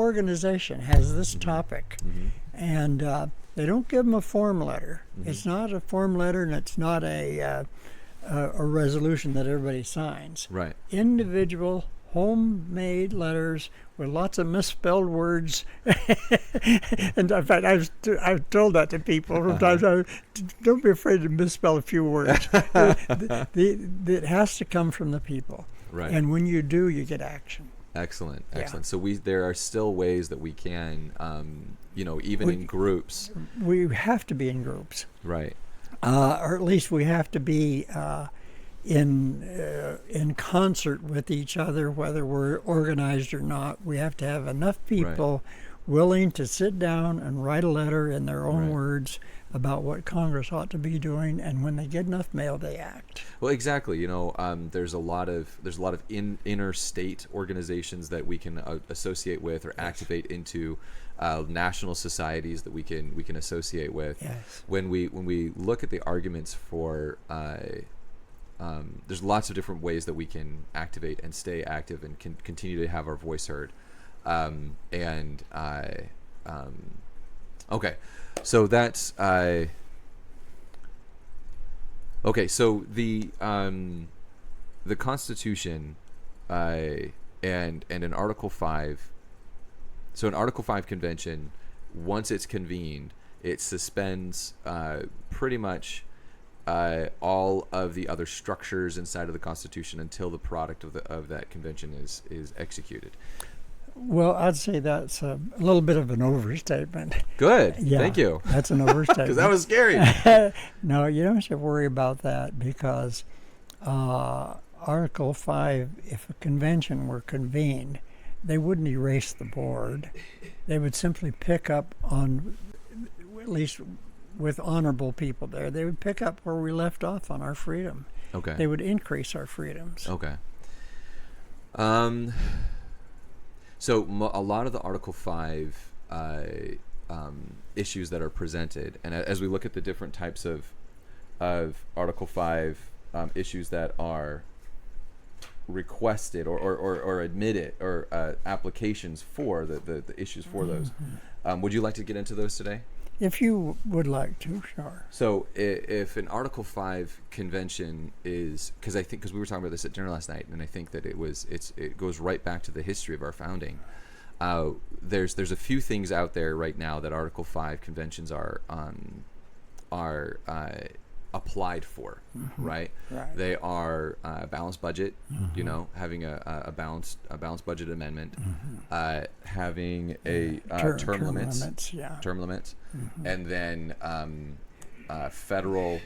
organization has this topic, and they don't give them a form letter. It's not a form letter, and it's not a resolution that everybody signs. Right. Individual homemade letters with lots of misspelled words. And in fact, I've told that to people sometimes. Don't be afraid to misspell a few words. It has to come from the people. Right. And when you do, you get action. Excellent. Yeah. So there are still ways that we can, even in groups. We have to be in groups. Right. Or at least we have to be in concert with each other, whether we're organized or not. We have to have enough people willing to sit down and write a letter in their own words about what Congress ought to be doing, and when they get enough mail, they act. Well, exactly. There's a lot of interstate organizations that we can associate with or activate into national societies that we can associate with. Yes. When we look at the arguments for there's lots of different ways that we can activate and stay active and can continue to have our voice heard. Okay, so that's okay. So the Constitution and an Article 5. So an Article 5 convention, once it's convened, it suspends pretty much all of the other structures inside of the Constitution until the product of that convention is executed. Well, I'd say that's a little bit of an overstatement. Good. Yeah, Thank you. That's an overstatement. Because that was scary. No, you don't have to worry about that, because Article 5, if a convention were convened, they wouldn't erase the board. They would simply pick up on, at least with honorable people there, they would pick up where we left off on our freedom. Okay. They would increase our freedoms. Okay. So a lot of the Article 5 issues that are presented, and as we look at the different types of Article 5 issues that are requested or admitted, or applications for the issues for those, would you like to get into those today? If you would like to, sure. So if an Article 5 convention is, because we were talking about this at dinner last night, and I think that it goes right back to the history of our founding. There's a few things out there right now that Article 5 conventions are applied for, right? Right. They are a balanced budget, having a balanced budget amendment, having a term limits, and then federal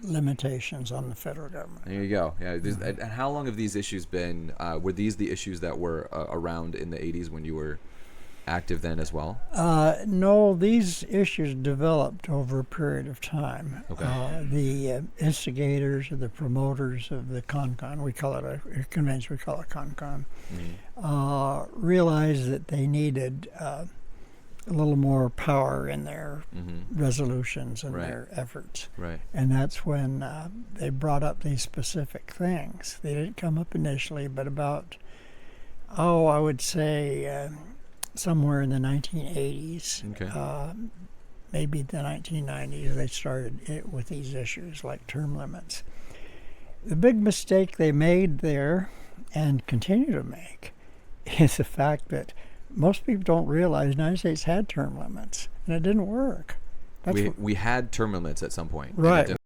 limitations on the federal government. There you go. Yeah. And how long have these issues been? Were these the issues that were around in the 80s when you were active then as well? No, these issues developed over a period of time. Okay. The instigators or the promoters of the CONCON, we call it a convention, we call it CONCON, realized that they needed a little more power in their resolutions and their efforts. Right. And that's when they brought up these specific things. They didn't come up initially, but about, I would say somewhere in the 1980s, maybe the 1990s, they started it with these issues like term limits. The big mistake they made there, and continue to make, is the fact that most people don't realize the United States had term limits, and it didn't work. We had term limits at some point. Right.